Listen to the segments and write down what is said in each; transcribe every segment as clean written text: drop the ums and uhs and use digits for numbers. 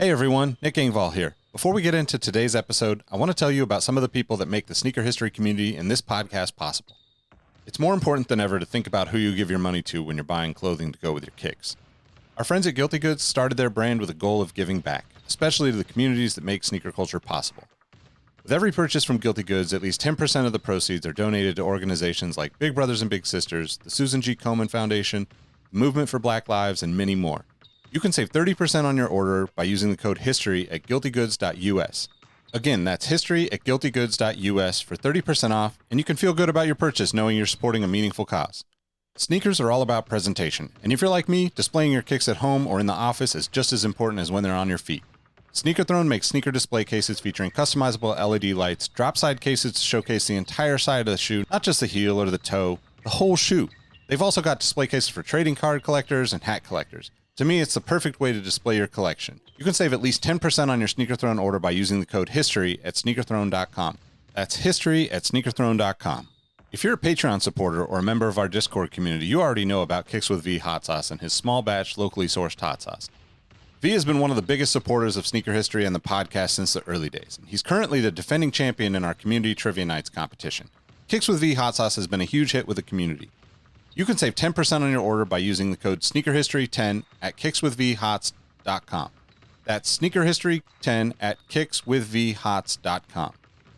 Hey everyone, Nick Engvall here. Before we get into today's episode, I want to tell you about some of the people that make the sneaker history community and this podcast possible. It's more important than ever to think about who you give your money to when you're buying clothing to go with your kicks. Our friends at Guilty Goods started their brand with a goal of giving back, especially to the communities that make sneaker culture possible. With every purchase from Guilty Goods, at least 10% of the proceeds are donated to organizations like Big Brothers and Big Sisters, the Susan G. Komen Foundation, the Movement for Black Lives, and many more. You can save 30% on your order by using the code HISTORY at guiltygoods.us. Again, that's history at guiltygoods.us for 30% off, and you can feel good about your purchase knowing you're supporting a meaningful cause. Sneakers are all about presentation, and if you're like me, displaying your kicks at home or in the office is just as important as when they're on your feet. Sneaker Throne makes sneaker display cases featuring customizable LED lights, drop-side cases to showcase the entire side of the shoe, not just the heel or the toe, the whole shoe. They've also got display cases for trading card collectors and hat collectors. To me, it's the perfect way to display your collection. You can save at least 10% on your Sneaker Throne order by using the code HISTORY at sneakerthrone.com. That's history at sneakerthrone.com. If you're a Patreon supporter or a member of our Discord community, you already know about Kicks with V hot sauce and his small batch, locally sourced hot sauce. V has been one of the biggest supporters of sneaker history and the podcast since the early days. He's currently the defending champion in our community trivia nights competition. Kicks with V hot sauce has been a huge hit with the community. You can save 10% on your order by using the code SneakerHistory10 at kickswithvhots.com. That's SneakerHistory10 at kickswithvhots.com.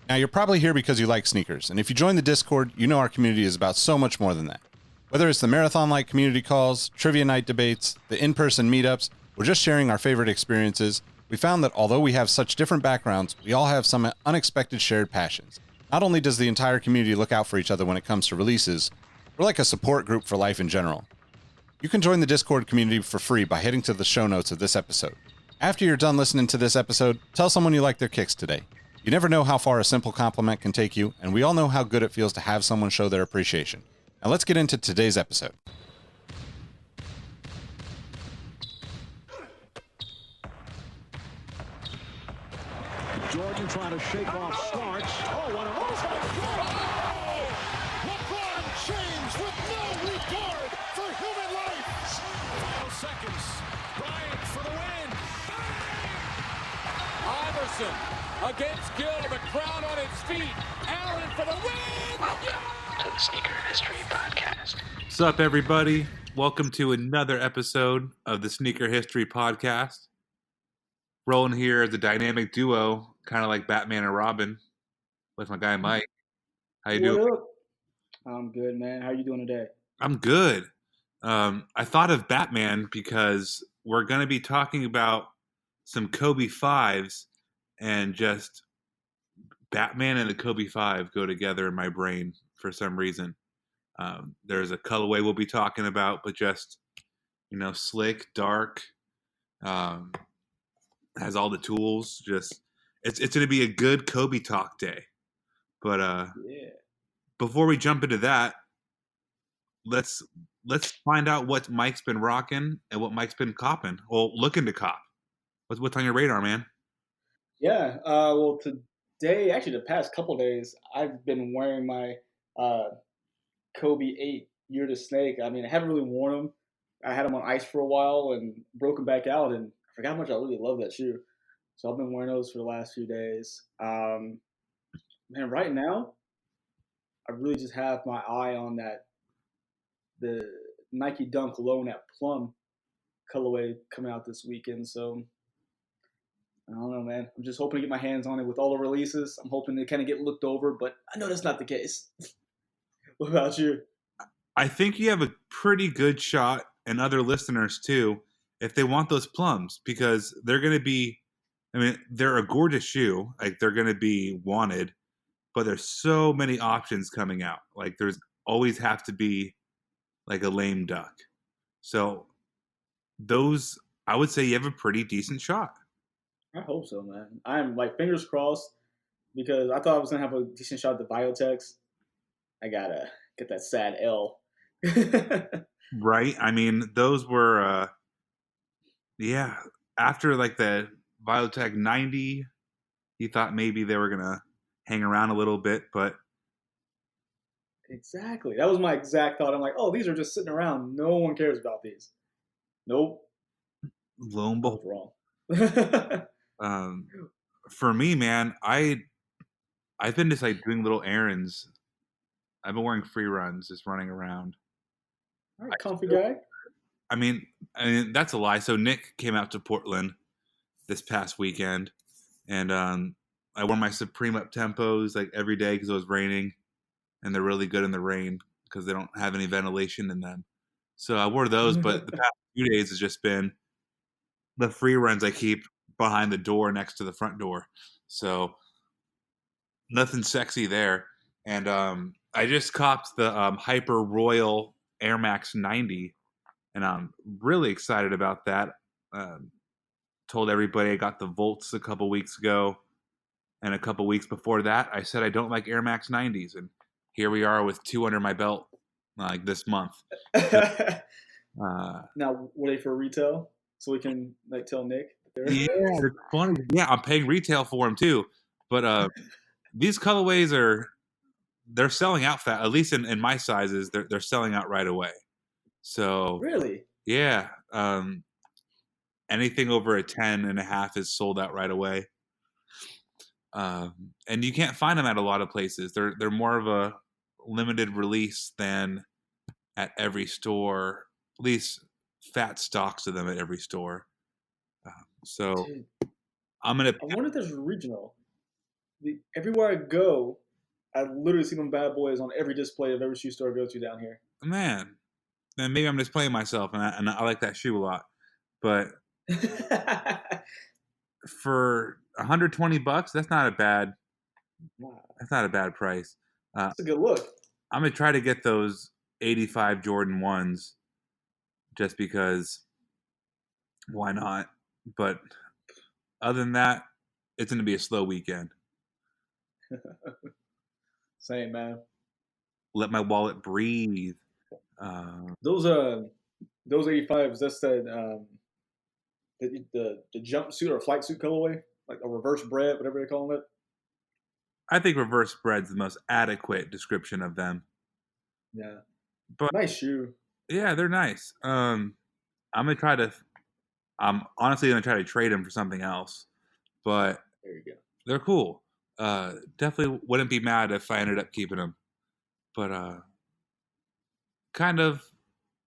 Now, you're probably here because you like sneakers, and if you join the Discord, you know our community is about so much more than that. Whether it's the marathon-like community calls, trivia night debates, the in-person meetups, or just sharing our favorite experiences, we found that although we have such different backgrounds, we all have some unexpected shared passions. Not only does the entire community look out for each other when it comes to releases, we're like a support group for life in general. You can join the Discord community for free by heading to the show notes of this episode. After you're done listening to this episode, tell someone you like their kicks today. You never know how far a simple compliment can take you, and we all know how good it feels to have someone show their appreciation. Now let's get into today's episode. Jordan trying to shake off starts. Oh, what a LeBron James with no regard for human life. 12 seconds. Bryant for the win. Iverson against Gill, the crowd on its feet. Allen for the win. Welcome to the Sneaker History Podcast. What's up, everybody? Welcome to another episode of the Sneaker History Podcast. Rolling here as a dynamic duo, kind of like Batman and Robin, with my guy Mike. How you doing? Up? I'm good, man. How you doing today? I'm good. I thought of Batman because we're going to be talking about some Kobe 5s, and just Batman and the Kobe 5 go together in my brain for some reason. There's a colorway we'll be talking about, but just, slick, dark, has all the tools. Just it's going to be a good Kobe talk day. But Yeah. Before we jump into that, let's find out what Mike's been rocking and what Mike's been copping. Well, looking to cop. What's on your radar, man? Yeah. Well, today, actually, the past couple days, I've been wearing my Kobe 8 Year to Snake. I mean, I haven't really worn them. I had them on ice for a while and broke them back out, and I forgot how much I really love that shoe. So I've been wearing those for the last few days. Man, right now, I really just have my eye on the Nike Dunk Low Net Plum colorway coming out this weekend. So I don't know, man. I'm just hoping to get my hands on it with all the releases. I'm hoping to kind of get looked over, but I know that's not the case. What about you? I think you have a pretty good shot, and other listeners too, if they want those plums, because they're going to be, they're a gorgeous shoe. Like, they're going to be wanted, but there's so many options coming out. Like, there's always have to be like a lame duck. So those, I would say you have a pretty decent shot. I hope so, man. I'm like fingers crossed, because I thought I was going to have a decent shot at the Biotechs. I got to get that sad L. Right? I mean, those were, after like the Biotech 90, you thought maybe they were going to hang around a little bit, but. Exactly. That was my exact thought. I'm like, oh, these are just sitting around. No one cares about these. Nope. Lo and behold, wrong. Um, for me, man, I've been just like doing little errands. I've been wearing free runs, just running around. All right, comfy guy. I mean that's a lie. So Nick came out to Portland this past weekend, and I wore my Supreme up tempos like every day because it was raining, and they're really good in the rain because they don't have any ventilation in them. So I wore those, but the past few days has just been the free runs I keep behind the door next to the front door. So nothing sexy there. And I just copped the Hyper Royal Air Max 90, and I'm really excited about that. Um, Told everybody I got the Volts a couple weeks ago, and a couple weeks before that, I said I don't like Air Max 90s, and here we are with two under my belt like this month. Now, were they for retail? So we can like tell Nick. Yeah, it's funny. Yeah, I'm paying retail for them too, but these colorways they're selling out fast. At least in my sizes, they're selling out right away. So Really? yeah, anything over a 10.5 is sold out right away. And you can't find them at a lot of places. They're more of a limited release than at every store. At least fat stocks of them at every store. So Dude, I'm gonna. I wonder if there's regional. Everywhere I go, I literally see them bad boys on every display of every shoe store I go to down here. Man, then maybe I'm just playing myself, and I like that shoe a lot. But for $120, that's not a bad price. That's a good look. I'm gonna try to get those 85 Jordan 1s just because why not? But other than that, it's gonna be a slow weekend. Same, man. Let my wallet breathe. Those 85s. That's the jumpsuit or flight suit colorway, like a reverse bread, whatever they're calling it. I think reverse bread's the most adequate description of them. Yeah, But nice shoe. yeah, they're nice. I'm honestly gonna try to trade them for something else, but There you go. they're cool. Definitely wouldn't be mad if I ended up keeping them. But kind of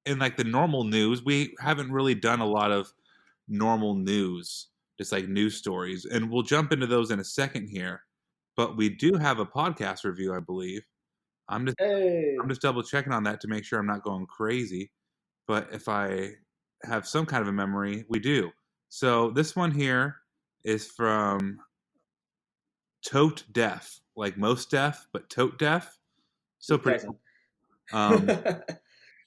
in like the normal news, we haven't really done a lot of normal news, just like news stories, and we'll jump into those in a second here. But we do have a podcast review, I believe. Hey, I'm just double checking on that to make sure I'm not going crazy. But if I have some kind of a memory, we do. So this one here is from Tote Deaf, like most deaf, but Tote Deaf. So pretty cool.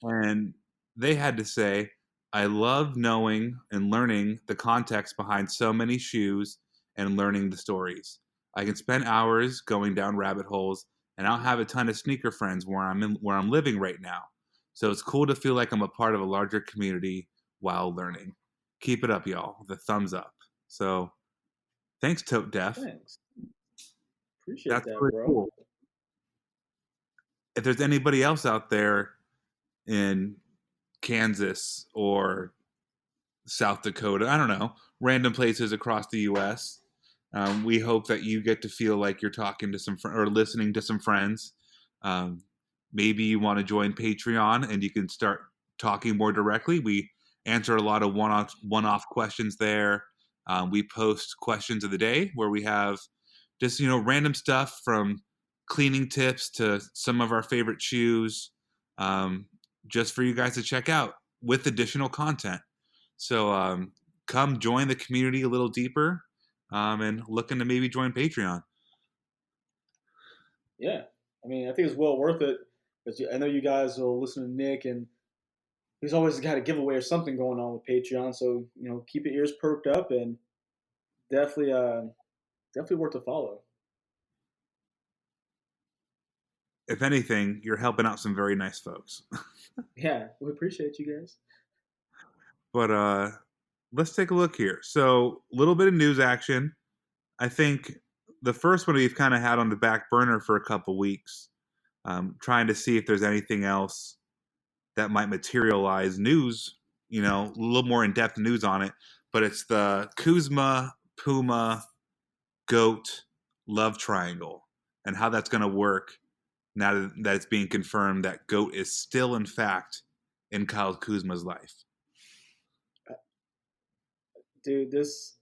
And they had to say, I love knowing and learning the context behind so many shoes and learning the stories. I can spend hours going down rabbit holes, and I don't have a ton of sneaker friends where I'm living right now. So it's cool to feel like I'm a part of a larger community while learning. Keep it up, y'all. The thumbs up. So thanks, Tote Deaf. Thanks. Appreciate That's that, really bro. cool. If there's anybody else out there in Kansas or South Dakota, I don't know, random places across the U.S., we hope that you get to feel like you're talking to some or listening to some friends. Maybe you want to join Patreon and you can start talking more directly. We answer a lot of one-off questions there. We post questions of the day where we have just random stuff from cleaning tips to some of our favorite shoes, just for you guys to check out with additional content. So come join the community a little deeper, and looking to maybe join Patreon. Yeah, I mean, I think it's well worth it. Because I know you guys will listen to Nick, and he's always got a giveaway or something going on with Patreon. So keep your ears perked up, and definitely, definitely worth a follow. If anything, you're helping out some very nice folks. Yeah, we appreciate you guys. But let's take a look here. So a little bit of news action. I think the first one we've kind of had on the back burner for a couple weeks, trying to see if there's anything else that might materialize news, a little more in-depth news on it. but it's the Kuzma, Puma, GOAT love triangle, and how that's going to work now that it's being confirmed that GOAT is still, in fact, in Kyle Kuzma's life. Dude, there's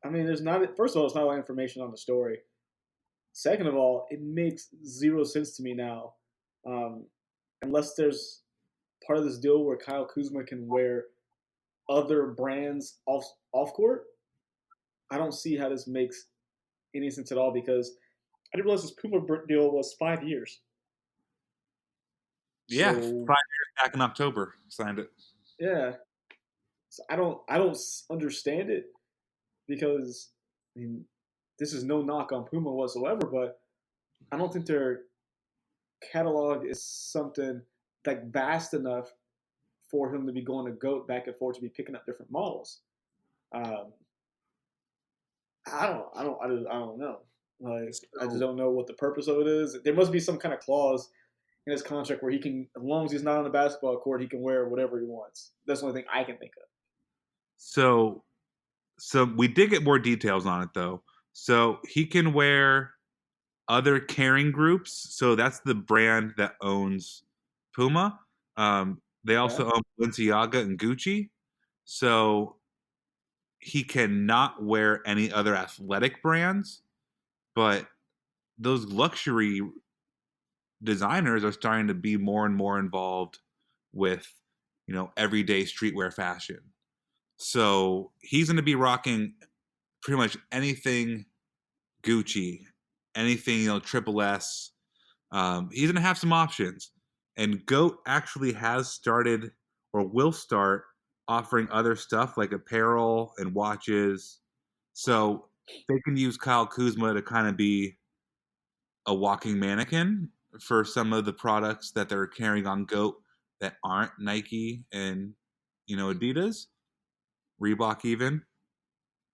not. First of all, it's not a lot of information on the story. Second of all, it makes zero sense to me now, um, unless there's part of this deal where Kyle Kuzma can wear other brands off court. I don't see how this makes any sense at all because I didn't realize this Puma deal was 5 years. Yeah, 5 So, years back in October, signed it. yeah, so I don't understand it because I mean this is no knock on Puma whatsoever, but I don't think their catalog is something like vast enough for him to be going to GOAT back and forth to be picking up different models. Um, I don't know. Like, I just don't know what the purpose of it is. There must be some kind of clause in his contract where he can, as long as he's not on the basketball court, he can wear whatever he wants. That's the only thing I can think of. So we did get more details on it, though. So he can wear other Caring Groups. So that's the brand that owns Puma. They also own Balenciaga and Gucci. So he cannot wear any other athletic brands, but those luxury designers are starting to be more and more involved with, everyday streetwear fashion. So he's going to be rocking pretty much anything Gucci, anything, Triple S. He's going to have some options. And GOAT actually has started or will start offering other stuff like apparel and watches. So they can use Kyle Kuzma to kind of be a walking mannequin for some of the products that they're carrying on GOAT that aren't Nike and, Adidas, Reebok even.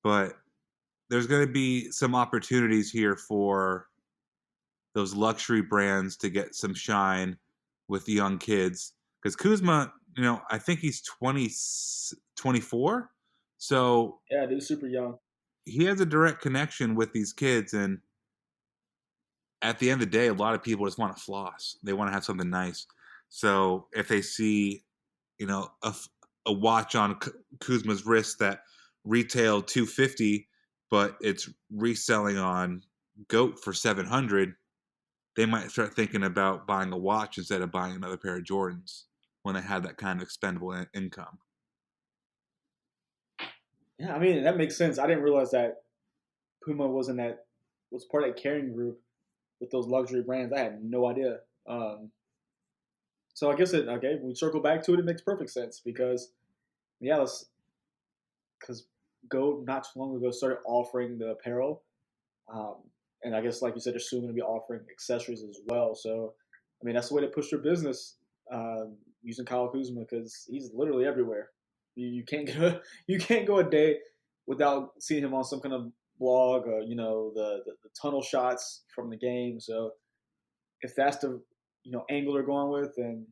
But there's going to be some opportunities here for those luxury brands to get some shine with the young kids. Because Kuzma, I think he's 24. So Yeah, dude, super young. he has a direct connection with these kids. And at the end of the day, a lot of people just want to floss. They want to have something nice. So if they see, a watch on Kuzma's wrist that retailed $250, but it's reselling on GOAT for $700, they might start thinking about buying a watch instead of buying another pair of Jordans when they have that kind of expendable income. Yeah, I mean that makes sense. I didn't realize that Puma was part of that Caring Group with those luxury brands. I had no idea. So I guess when we circle back to it, it makes perfect sense because because GOAT not too long ago started offering the apparel, and I guess like you said, they're soon going to be offering accessories as well. So I mean that's the way to push their business using Kyle Kuzma because he's literally everywhere. You can't go a day without seeing him on some kind of blog or the tunnel shots from the game. So if that's the angle they're going with, then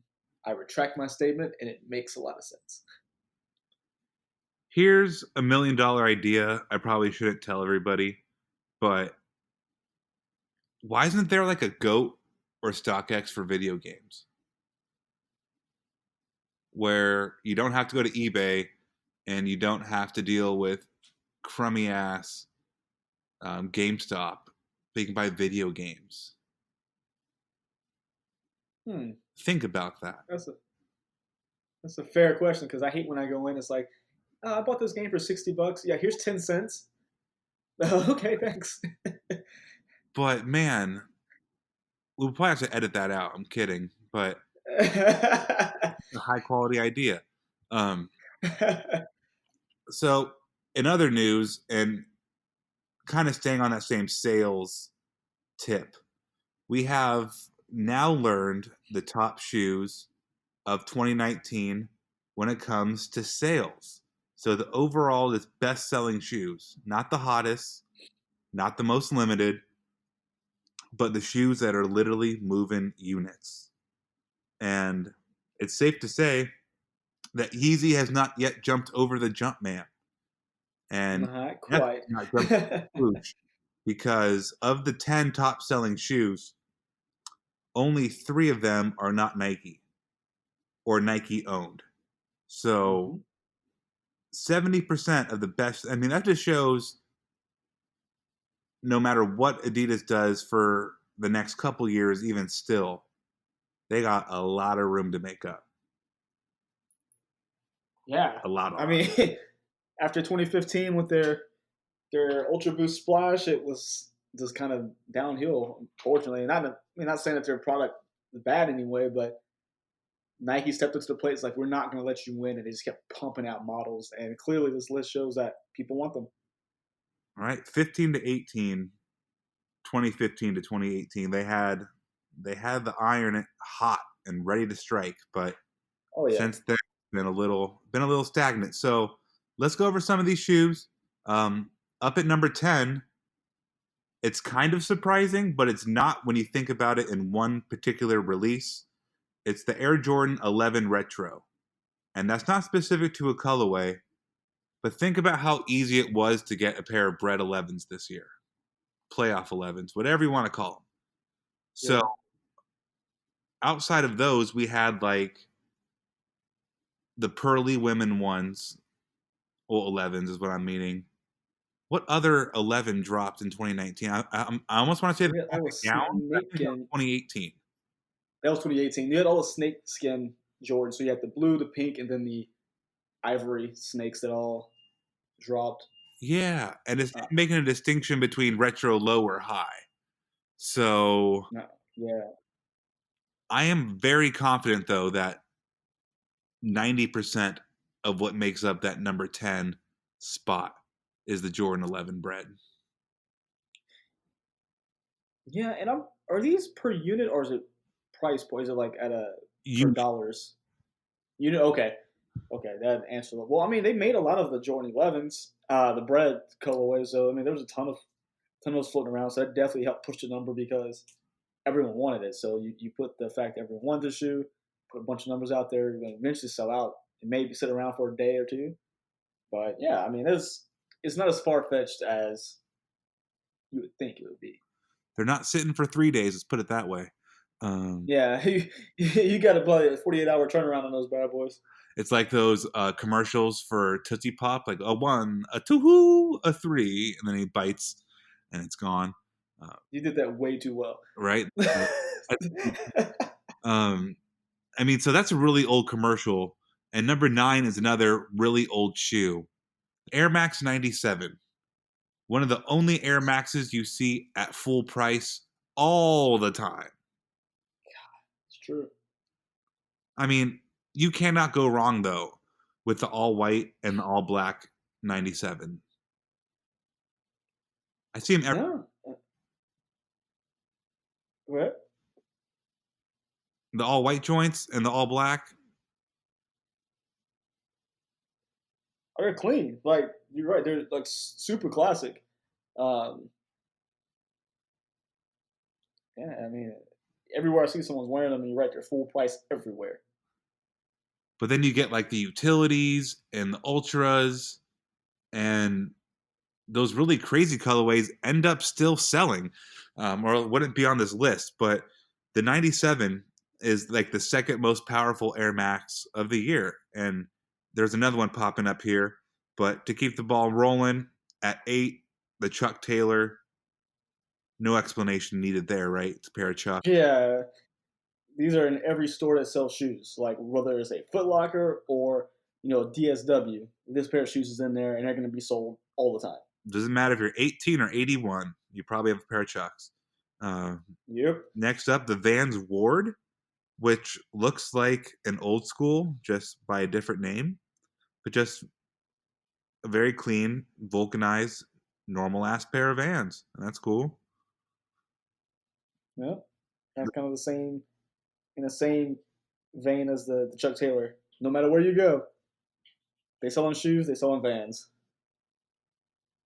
I retract my statement, and it makes a lot of sense. Here's $1 million idea. I probably shouldn't tell everybody, but why isn't there like a GOAT or StockX for video games? Where you don't have to go to eBay and you don't have to deal with crummy ass GameStop, but you can buy video games. Think about that. That's a fair question because I hate when I go in. It's like, I bought this game for $60. Yeah, here's 10 cents. Okay, thanks. But man, we'll probably have to edit that out. I'm kidding, but a high quality idea. So in other news, and kind of staying on that same sales tip, we have now learned the top shoes of 2019 when it comes to sales. So the overall is best-selling shoes, not the hottest, not the most limited, but the shoes that are literally moving units. And it's safe to say that Yeezy has not yet jumped over the Jumpman. And Not that's quite. not jumping Swoosh, because of the 10 top selling shoes, only 3 of them are not Nike or Nike owned. So 70% of the best, I mean, that just shows no matter what Adidas does for the next couple years, even still, they got a lot of room to make up. Yeah. A lot. I mean, after 2015 with their Ultra Boost Splash, it was just kind of downhill, unfortunately. Not saying that their product is bad anyway, but Nike stepped up to the plate. It's like, we're not going to let you win, and they just kept pumping out models. And clearly, this list shows that people want them. All right, 15 to 18, 2015 to 2018, they had the iron hot and ready to strike, but since then it's been a little stagnant. So let's go over some of these shoes. Up at number 10, it's kind of surprising, but it's not when you think about it in one particular release. It's the Air Jordan 11 Retro. And that's not specific to a colorway, but think about how easy it was to get a pair of Bred 11s this year. Playoff 11s, whatever you want to call them. So outside of those, we had like the Pearly Women ones, or 11s is what I'm meaning. What other 11 dropped in 2019? I almost want to say the Epic Gown, but I think that was 2018. That was 2018. You had all the snake skin Jordan. So you had the blue, the pink, and then the ivory snakes that all dropped. Yeah, and it's making a distinction between retro, low, or high. So yeah, I am very confident, though, that 90% of what makes up that number 10 spot is the Jordan 11 Bred. Yeah, and are these per unit or is it price point? Is it like at per dollars? Okay, that answers it. Well, I mean, they made a lot of the Jordan 11s, the Bred colorway. So I mean, there was a ton of those floating around. So that definitely helped push the number because everyone wanted it. So you put the fact that everyone wanted the shoe, put a bunch of numbers out there, you're going to eventually sell out. It maybe sit around for a day or two. But yeah, I mean, it's not as far-fetched as you would think it would be. They're not sitting for 3 days, let's put it that way. Yeah, you got to play a 48-hour turnaround on those bad boys. It's like those commercials for Tootsie Pop, like a 1, a 2, a 3, and then he bites and it's gone. You did that way too well. Right? I mean, so that's a really old commercial. And number 9 is another really old shoe. Air Max 97. One of the only Air Maxes you see at full price all the time. God, it's true. I mean, you cannot go wrong, though, with the all-white and the all-black 97. I see them every... No. What? The all-white joints and the all-black. They're clean. Like, you're right. They're, like, super classic. Yeah, I mean, everywhere I see someone's wearing them, you're right. They're full price everywhere. But then you get, like, the utilities and the ultras, and those really crazy colorways end up still selling, or wouldn't be on this list. But the 97 is like the second most powerful Air Max of the year. And there's another one popping up here. But to keep the ball rolling, at 8, the Chuck Taylor. No explanation needed there, right? It's a pair of Chuck. Yeah. These are in every store that sells shoes, like whether it's a Foot Locker or, DSW. This pair of shoes is in there, and they're going to be sold all the time. Doesn't matter if you're 18 or 81. You probably have a pair of Chucks. Yep. Next up, the Vans Ward, which looks like an old school, just by a different name, but just a very clean, vulcanized, normal-ass pair of Vans. And that's cool. Yep. That's kind of in the same vein as the Chuck Taylor. No matter where you go, they sell on shoes, they sell on Vans.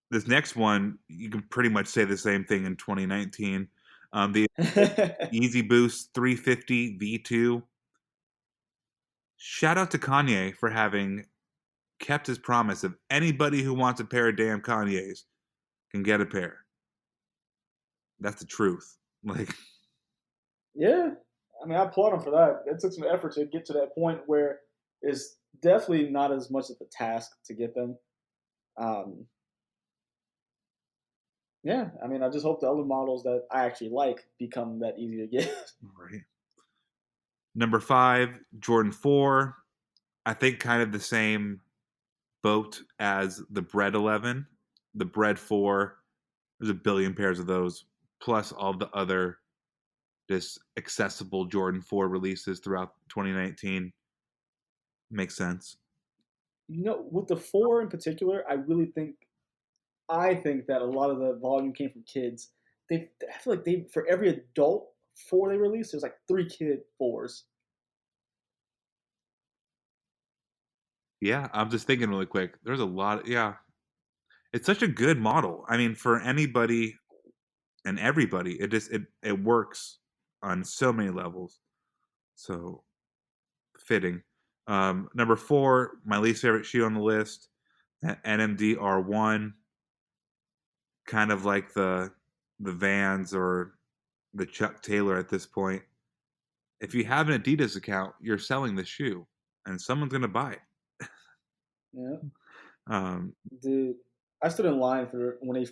This next one, you can pretty much say the same thing in 2019. The Easy Boost 350 V2. Shout out to Kanye for having kept his promise of anybody who wants a pair of damn Kanye's can get a pair. That's the truth. Like, Yeah, I mean, I applaud him for that. It took some effort to get to that point where it's definitely not as much of a task to get them. Um, yeah, I mean, I just hope the other models that I actually like become that easy to get. right. Number 5, Jordan 4. I think kind of the same boat as the Bread 11. The Bread 4, there's a billion pairs of those, plus all the other just accessible Jordan 4 releases throughout 2019. Makes sense. With the four in particular, I think that a lot of the volume came from kids. I feel like they for every adult four they released, there's like 3 kid fours. Yeah, I'm just thinking really quick. There's a lot. Yeah, it's such a good model. I mean, for anybody and everybody, it works on so many levels. So fitting. Number 4, my least favorite shoe on the list, NMD R1. Kind of like the Vans or the Chuck Taylor at this point. If you have an Adidas account, you're selling the shoe, and someone's gonna buy it. Yeah. Um, Dude, I stood in line for when they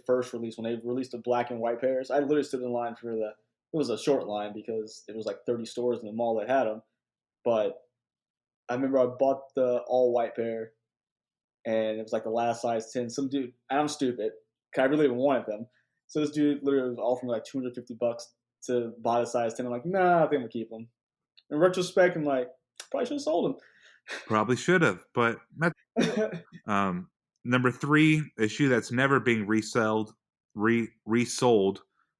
released the black and white pairs. I literally stood in line for it was a short line because it was like 30 stores in the mall that had them. But I remember I bought the all white pair and it was like the last size 10. Some dude, and I'm stupid, 'cause I really wanted them. So this dude literally was offering me like $250 to buy the size 10. I'm like, nah, I think I'm gonna keep them. In retrospect, I'm like, probably should have sold probably should have, but them. number 3, a shoe that's never being resold,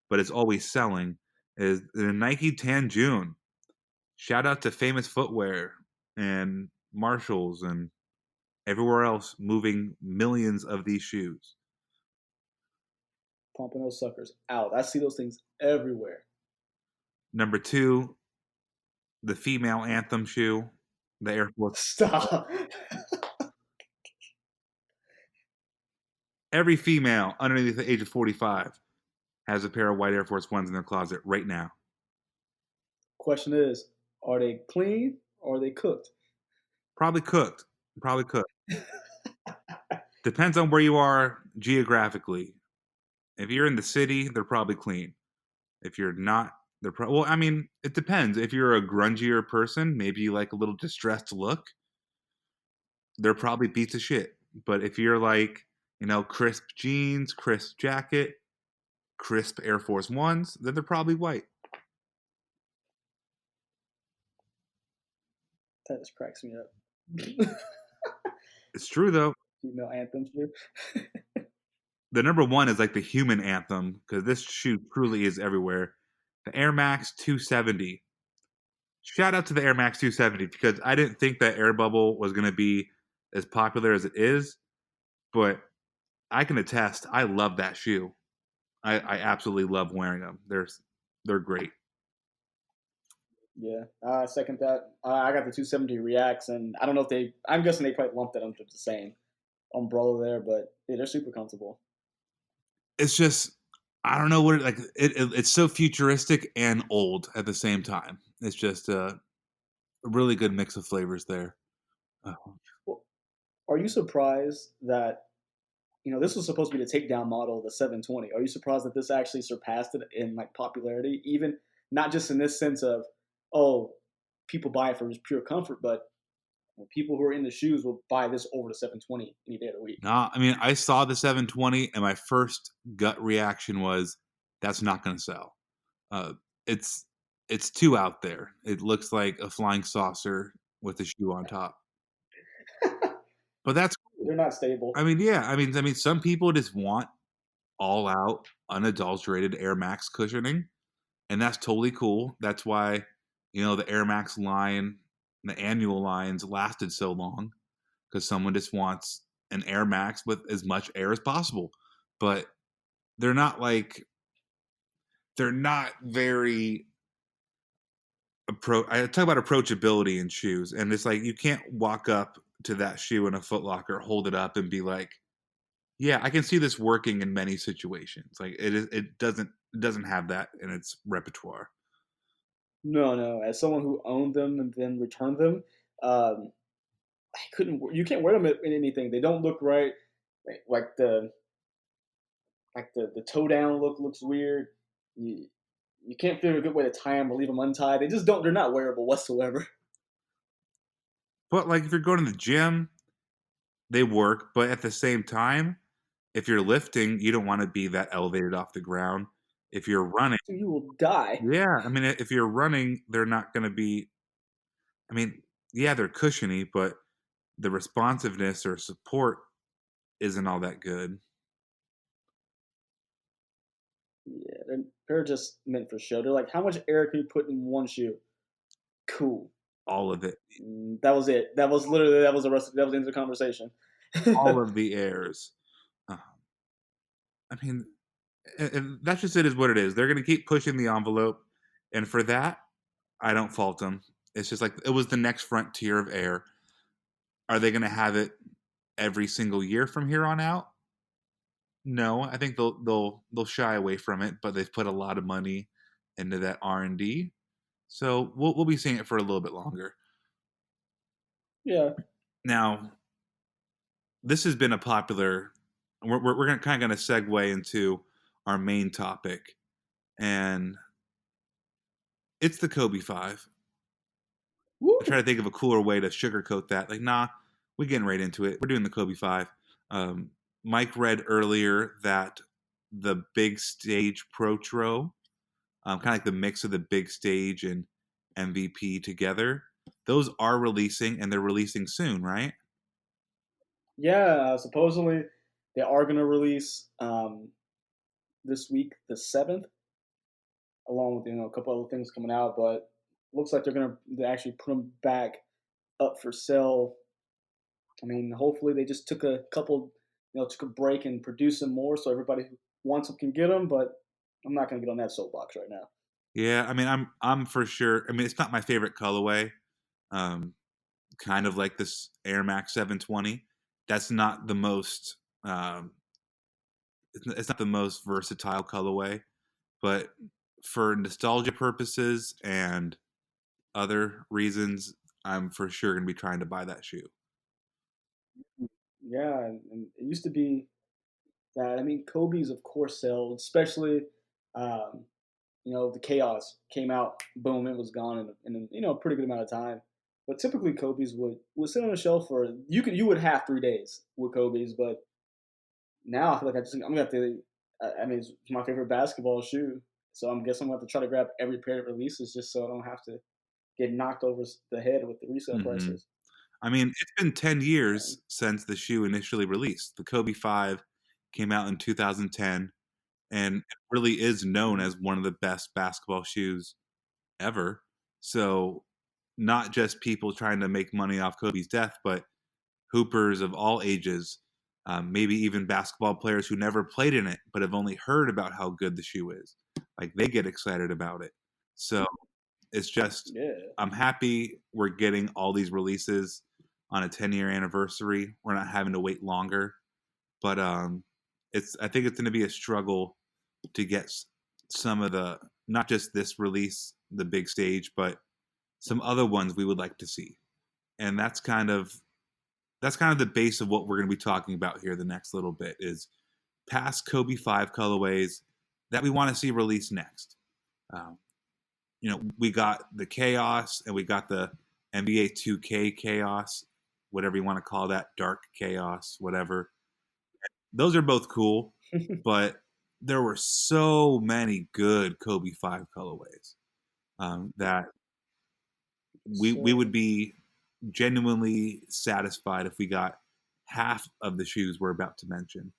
but it's always selling, is the Nike Tan June. Shout out to Famous Footwear and Marshalls and everywhere else moving millions of these shoes. Pumping those suckers out. I see those things everywhere. Number 2, the female anthem shoe, the Air Force. Stop. Every female underneath the age of 45 has a pair of white Air Force Ones in their closet right now. Question is, are they clean or are they cooked? Probably cooked. Depends on where you are geographically. If you're in the city, they're probably clean. If you're not, well, I mean, it depends. If you're a grungier person, maybe you like a little distressed look, they're probably beats of shit. But if you're like, crisp jeans, crisp jacket, crisp Air Force Ones, then they're probably white. That just cracks me up. It's true, though. Female anthem shoe. The number 1 is like the human anthem because this shoe truly is everywhere. The Air Max 270. Shout out to the Air Max 270 because I didn't think that Air Bubble was going to be as popular as it is, but I can attest, I love that shoe. I absolutely love wearing them. They're great. Yeah, second that. I got the 270 Reacts, and I don't know if I'm guessing they probably lumped it under the same umbrella there, but yeah, they're super comfortable. It's just, I don't know what it's so futuristic and old at the same time. It's just a really good mix of flavors there. Well, are you surprised that this was supposed to be the takedown model of the 720? Are you surprised that this actually surpassed it in like popularity, even not just in this sense of people buy it for just pure comfort, but people who are into shoes will buy this over the 720 any day of the week? Nah, I mean, I saw the 720 and my first gut reaction was, that's not going to sell. It's too out there. It looks like a flying saucer with a shoe on top. But that's cool. They're not stable. I mean, yeah. I mean, some people just want all out, unadulterated Air Max cushioning, and that's totally cool. That's why, the Air Max line, the annual lines lasted so long, because someone just wants an Air Max with as much air as possible. But they're not very I talk about approachability in shoes, and it's like you can't walk up to that shoe in a Foot Locker, hold it up, and be like, "Yeah, I can see this working in many situations." Like it doesn't have that in its repertoire. No, no. As someone who owned them and then returned them, um, I couldn't. You can't wear them in anything. They don't look right. Like the toe down look looks weird. You you can't figure a good way to tie them or leave them untied. They just don't. They're not wearable whatsoever. But like if you're going to the gym, they work. But at the same time, if you're lifting, you don't want to be that elevated off the ground. If you're running, You will die. yeah, I mean, if you're running, they're not going to be. I mean, yeah, they're cushiony, but the responsiveness or support isn't all that good. Yeah, they're just meant for show. They're like, how much air can you put in one shoe? Cool. All of it, That was it. That was literally that was the end of the conversation. all of the airs. Uh, I mean, and that's just it. Is what it is. They're going to keep pushing the envelope, and for that, I don't fault them. It's just like it was the next frontier of air. Are they going to have it every single year from here on out? No, I think they'll shy away from it, but they've put a lot of money into that R&D, so we'll be seeing it for a little bit longer. Yeah. Now, this has been a popular. We're gonna kind of going to segue into our main topic, and it's the Kobe 5. Woo. I try to think of a cooler way to sugarcoat that. Like, nah, we're getting right into it. We're doing the Kobe 5. Mike read earlier that the big stage Protro, kind of like the mix of the big stage and MVP together, those are releasing, and they're releasing soon, right? Yeah. Supposedly they are gonna release this week, the 7th, along with a couple other things coming out. But looks like they actually put them back up for sale. I mean, hopefully they just took a couple, took a break and produced some more, so everybody who wants them can get them. But I'm not gonna get on that soapbox right now. Yeah, I mean, I'm for sure. I mean, it's not my favorite colorway. Um, kind of like this Air Max 720. That's not the most. It's not the most versatile colorway, but for nostalgia purposes and other reasons, I'm for sure going to be trying to buy that shoe. Yeah, and it used to be that. I mean, Kobe's of course sell, especially um, the Chaos came out, boom, it was gone in a pretty good amount of time. But typically Kobe's would sit on the shelf for you would have 3 days with Kobe's, but now I feel like I'm gonna have to. I mean, it's my favorite basketball shoe, so I'm guessing I'm gonna have to try to grab every pair of releases just so I don't have to get knocked over the head with the resale Hmm. prices. I mean, it's been 10 And, years since the shoe initially released. The Kobe 5 came out in 2010, and it really is known as one of the best basketball shoes ever. So, not just people trying to make money off Kobe's death, but hoopers of all ages, maybe even basketball players who never played in it but have only heard about how good the shoe is. Like they get excited about it. So it's just, yeah, I'm happy we're getting all these releases on a 10-year anniversary. We're not having to wait longer, but I think it's going to be a struggle to get some of the, not just this release, the big stage, but some other ones we would like to see. And that's kind of the base of what we're going to be talking about here the next little bit is past Kobe 5 colorways that we want to see released next. Um, we got the Chaos and we got the NBA 2K Chaos, whatever you want to call that, Dark Chaos, whatever. Those are both cool, but there were so many good Kobe 5 colorways that we so would be genuinely satisfied if we got half of the shoes we're about to mention.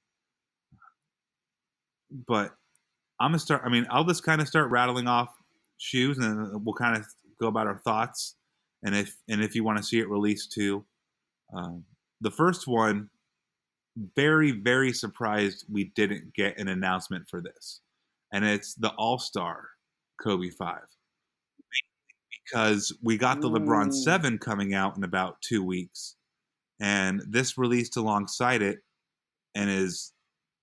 But I'm gonna start. I mean, I'll just kind of start rattling off shoes, and then we'll kind of go about our thoughts. And if you want to see it released too, um, the first one, very very surprised we didn't get an announcement for this, and it's the All Star Kobe 5 because we got the LeBron mm, 7 coming out in about 2 weeks, And this released alongside it and is,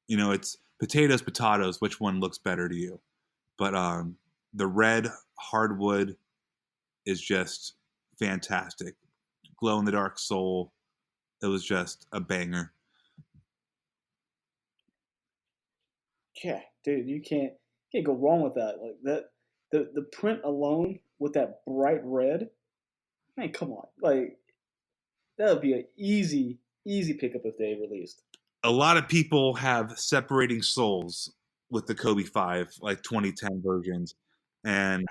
it's potatoes, which one looks better to you? But the red hardwood is just fantastic. Glow in the dark soul. It was just a banger. Yeah, dude, you can't go wrong with that. Like that, the print alone with that bright red, man, come on, like that would be an easy pickup if they released. A lot of people have separating souls with the Kobe 5, like 2010 versions. And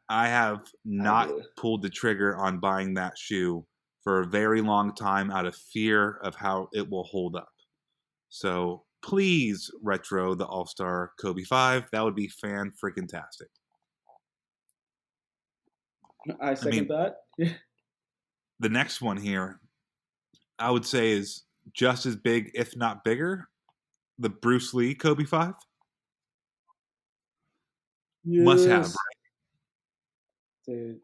I have not pulled the trigger on buying that shoe for a very long time out of fear of how it will hold up. So please retro the All-Star Kobe 5. That would be fan-freaking-tastic. I second that. The next one here, I would say is just as big, if not bigger. The Bruce Lee Kobe 5. Yes. Must have, right? Dude.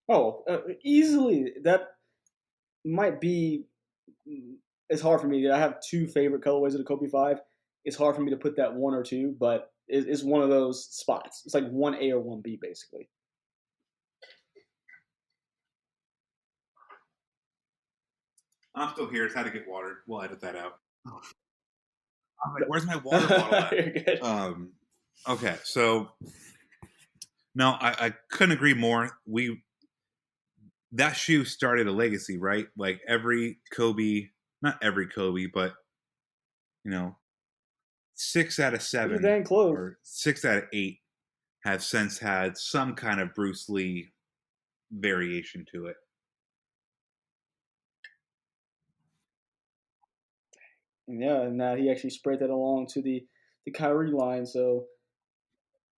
Oh, easily. That might be. It's hard for me. I have two favorite colorways of the Kobe 5. It's hard for me to put that one or two, but it's one of those spots. It's like 1A or 1B, basically. I'm still here. It's had to get water. We'll edit that out. I was like, where's my water bottle at? You're good. Okay, so no, I couldn't agree more. That shoe started a legacy, right? Like every Kobe, not every Kobe, but 6 out of 7 dang close. or 6 out of 8 have since had some kind of Bruce Lee variation to it. Yeah, and now he actually spread that along to the Kyrie line. So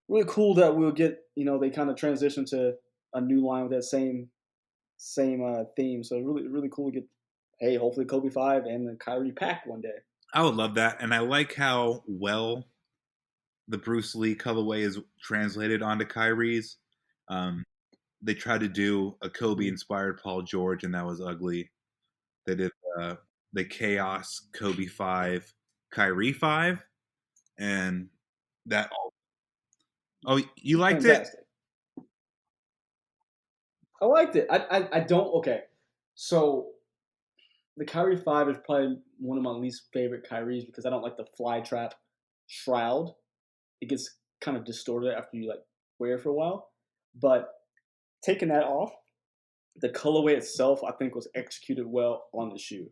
really cool that we'll get, they kind of transition to a new line with that same theme. So really cool to get, hey, hopefully Kobe 5 and the Kyrie pack one day. I would love that, and I like how well the Bruce Lee colorway is translated onto Kyrie's. They tried to do a Kobe-inspired Paul George, and that was ugly. They did the Chaos Kobe 5, Kyrie 5, and that all. Oh, you liked Fantastic. it? I liked it. I don't. Okay, so the Kyrie 5 is probably one of my least favorite Kyries because I don't like the fly trap shroud. It gets kind of distorted after you wear it for a while. But taking that off, the colorway itself I think was executed well on the shoe.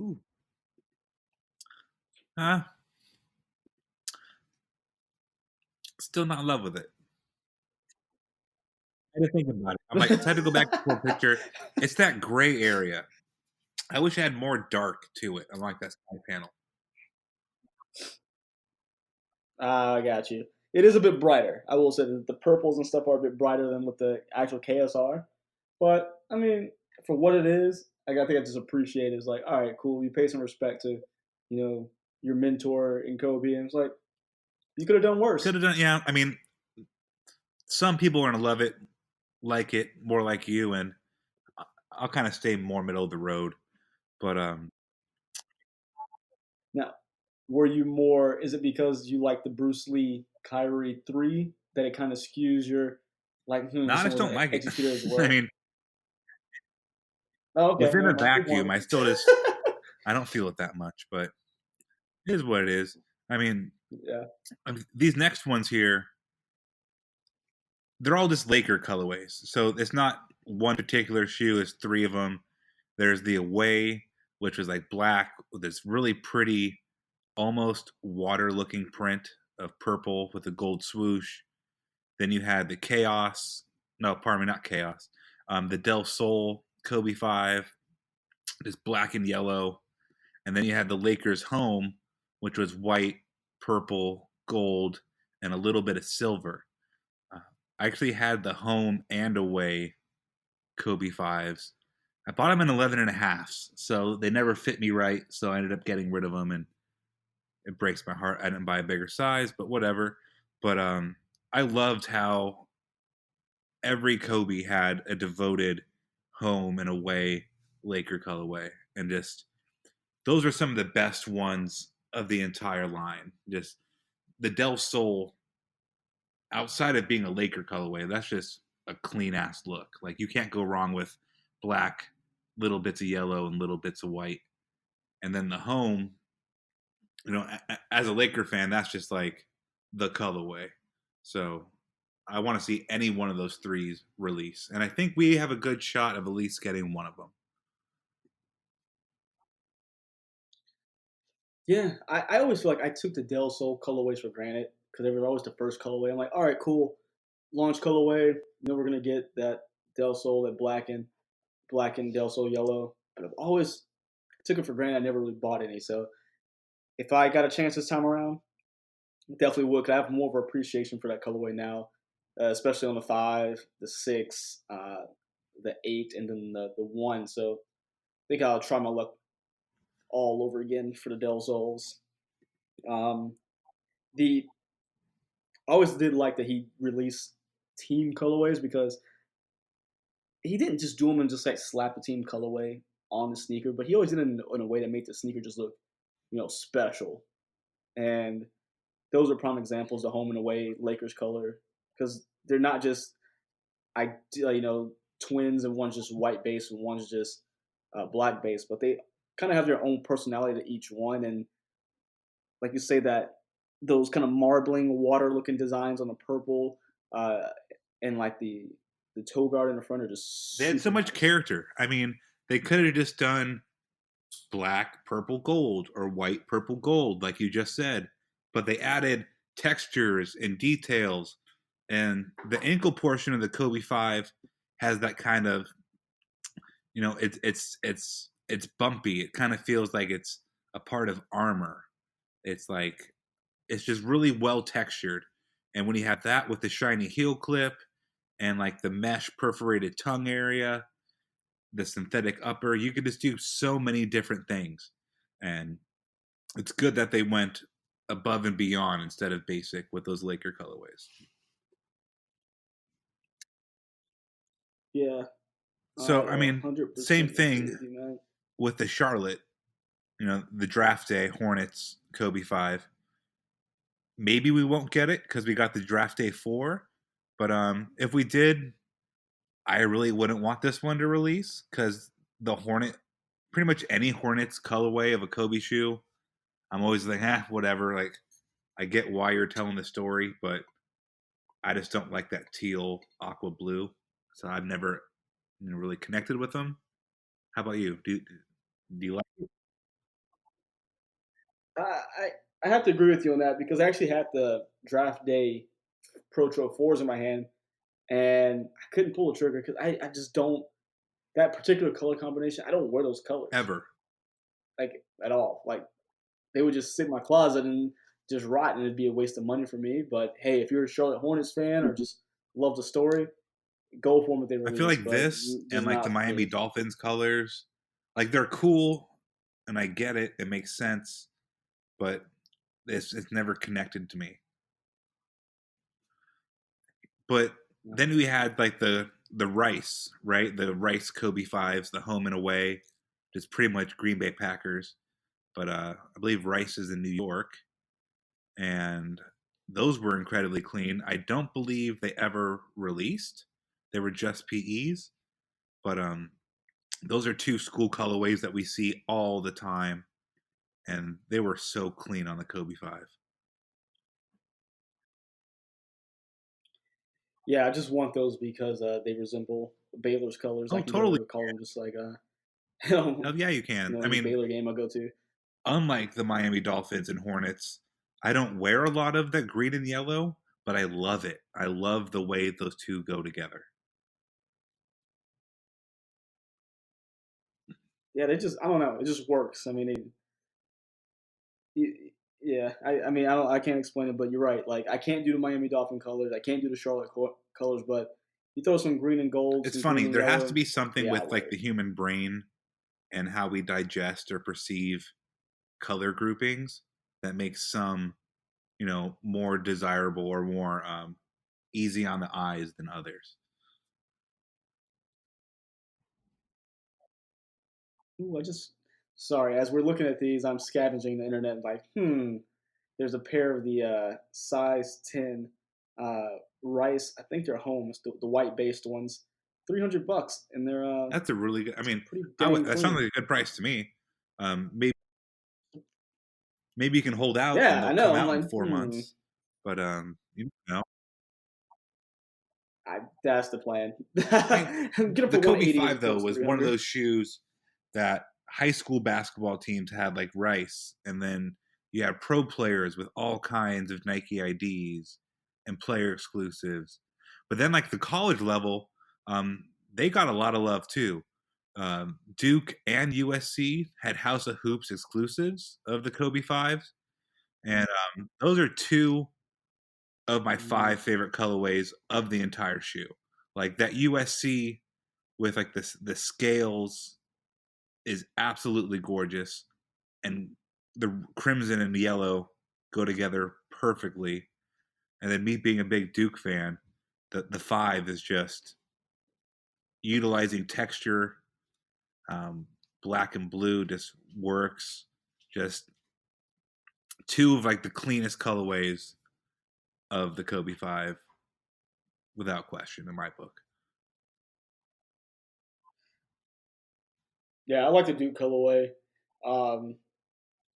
Ooh. Still not in love with it. I had to think about it. I'm like, it's had to go back to the picture. It's that gray area. I wish it had more dark to it. I like that side panel. I got you. It is a bit brighter. I will say that the purples and stuff are a bit brighter than what the actual chaos are. But I mean, for what it is, I think I just appreciate it. It's like, all right, cool. You pay some respect to, your mentor in Kobe, and it's like you could have done worse. Could have done, yeah. I mean, some people are gonna love it, like it more like you, and I'll kind of stay more middle of the road. But now, were you more? Is it because you like the Bruce Lee Kyrie 3 that it kind of skews your no, I just don't like it. as well? I mean, okay, within a good vacuum, point. I still just I don't feel it that much, but it is what it is. I mean, Yeah. These next ones here, they're all just Laker colorways. So it's not one particular shoe. It's 3 of them. There's the Away, which was like black with this really pretty, almost water-looking print of purple with a gold swoosh. Then you had the Chaos. No, pardon me, not Chaos. The Del Sol Kobe 5, just black and yellow. And then you had the Lakers Home, which was white, purple, gold, and a little bit of silver. I actually had the Home and Away Kobe 5s. I bought them in 11.5s, so they never fit me right, so I ended up getting rid of them, and it breaks my heart. I didn't buy a bigger size, but whatever. But I loved how every Kobe had a devoted home and away Laker colorway, and just those are some of the best ones of the entire line. Just the Del Sol, outside of being a Laker colorway, that's just a clean ass look. Like you can't go wrong with black, little bits of yellow, and little bits of white. And then the home, as a Laker fan, that's just like the colorway. So I want to see any one of those threes release. And I think we have a good shot of at least getting one of them. Yeah, I always feel like I took the Del Sol colorways for granted because they were always the first colorway. I'm like, all right, cool, launch colorway. We're gonna get that Del Sol, that black and Del Sol yellow. But I've always took it for granted. I never really bought any. So if I got a chance this time around, definitely would. 'Cause I have more of an appreciation for that colorway now, especially on the 5, the 6, the 8, and then the 1. So I think I'll try my luck all over again for the Del Sols. Um, the I always did like that he released team colorways because he didn't just do them and just like slap the team colorway on the sneaker, but he always did it in a way that made the sneaker just look, special. And those are prime examples, the home and away Lakers color, because they're not just twins and one's just white base and one's just black base, but they kind of have their own personality to each one. And like you say, that those kind of marbling water looking designs on the purple, and like the toe guard in the front are just They had so much character. I mean, they could have just done black, purple, gold, or white, purple, gold, like you just said. But they added textures and details. And the ankle portion of the Kobe 5 has that kind of, it's bumpy. It kind of feels like it's a part of armor. It's like it's just really well textured. And when you have that with the shiny heel clip and like the mesh perforated tongue area, the synthetic upper, you could just do so many different things. And it's good that they went above and beyond instead of basic with those Laker colorways. Yeah. So, I mean, 100% same agree thing with you, man. with the Charlotte, the draft day Hornets Kobe 5. Maybe we won't get it because we got the draft day 4. But if we did, I really wouldn't want this one to release because the Hornet, pretty much any Hornets colorway of a Kobe shoe, I'm always like, whatever. Like, I get why you're telling the story, but I just don't like that teal aqua blue. So I've never really connected with them. How about you? Do you like it? I have to agree with you on that because I actually had the draft day Pro Tro 4s in my hand and I couldn't pull the trigger because I just don't, that particular color combination, I don't wear those colors. Ever? Like, at all. Like, they would just sit in my closet and just rot and it'd be a waste of money for me. But hey, if you're a Charlotte Hornets fan or just love the story, go for them if they release. I feel like this and like the Miami Dolphins colors, like they're cool and I get it. It makes sense. But it's never connected to me. But then we had like the Rice, right? The Rice Kobe 5s, the home and away, just pretty much Green Bay Packers. But I believe Rice is in New York, and those were incredibly clean. I don't believe they ever released; they were just PEs. But those are two school colorways that we see all the time, and they were so clean on the Kobe 5. Yeah, I just want those because they resemble Baylor's colors. Oh, I can totally. go call them just like Oh, yeah, you can. I mean, Baylor game I go to. Unlike the Miami Dolphins and Hornets, I don't wear a lot of that green and yellow, but I love it. I love the way those two go together. Yeah, I don't know, it just works. I mean, yeah, I mean, I can't explain it, but you're right. Like, I can't do the Miami Dolphin colors. I can't do the Charlotte colors, but you throw some green and gold. It's funny. There has to be something yeah, with like the human brain and how we digest or perceive color groupings that makes some, more desirable or more easy on the eyes than others. Ooh, sorry. As we're looking at these, I'm scavenging the internet. Like, there's a pair of the size 10 uh, Rice. I think they're home. It's the white based ones. $300, and they're That's a really good. I mean, pretty dang that sounds clean. like a good price to me. Maybe you can hold out and Yeah, I they'll know. come I'm out in like, 4 months. But you know, that's the plan. I mean, Get them the for Kobe 180 as 5 though opposed to was one of 300. those shoes that high school basketball teams had like Rice, and then you have pro players with all kinds of Nike IDs and player exclusives. But then like the college level, they got a lot of love too. Duke and USC had House of Hoops exclusives of the Kobe 5s, and those are two of my Mm. 5 favorite colorways of the entire shoe. Like that USC with like the scales is absolutely gorgeous, and the crimson and yellow go together perfectly. And then me being a big Duke fan, the 5 is just utilizing texture. Black and blue just works. Just two of like the cleanest colorways of the Kobe 5, without question, in my book. Yeah, I like the Duke colorway. Um,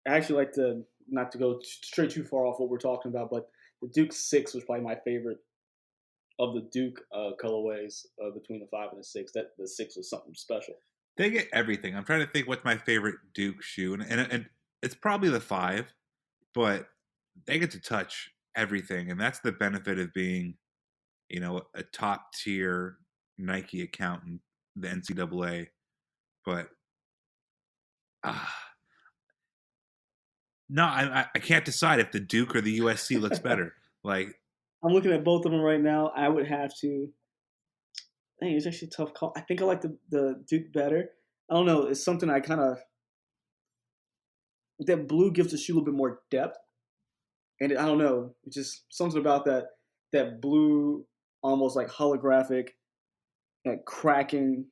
I actually like to not to go straight too far off what we're talking about, but the Duke 6 was probably my favorite of the Duke colorways between the 5 and the 6. That the 6 was something special. They get everything. I'm trying to think what's my favorite Duke shoe, and it's probably the 5, but they get to touch everything, and that's the benefit of being, a top tier Nike account in the NCAA. But uh, no, I can't decide if the Duke or the USC looks better. Like, I'm looking at both of them right now. I would have to. Dang, it's actually a tough call. I think I like the Duke better. I don't know. It's something I kind of that blue gives the shoe a little bit more depth, and I don't know. It's just something about that blue, almost like holographic, like cracking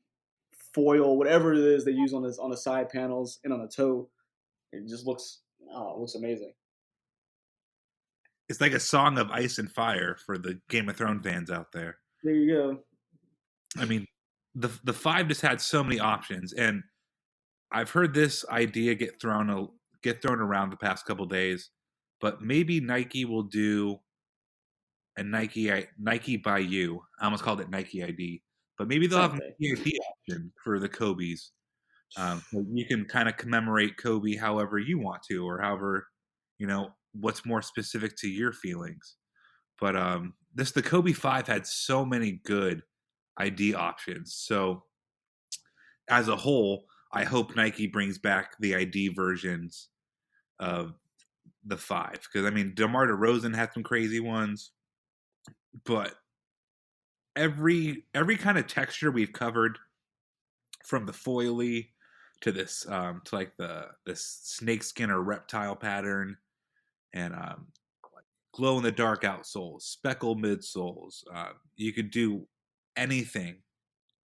foil, whatever it is they use on the side panels and on the toe. It just looks amazing. it's like a song of ice and fire for the Game of Thrones fans out there. There you go. I mean, the 5 just had so many options, and I've heard this idea get thrown around the past couple days, but maybe Nike will do a Nike by you. I almost called it Nike ID, but maybe they'll have Same an thing. Nike ID option for the Kobe's. So you can kind of commemorate Kobe however you want to, or however, what's more specific to your feelings. But the Kobe 5 had so many good ID options. So as a whole, I hope Nike brings back the ID versions of the 5, because I mean DeMar DeRozan had some crazy ones, but every kind of texture we've covered, from the foily to this to like this snakeskin or reptile pattern, and like glow in the dark outsoles, speckle midsoles. You could do anything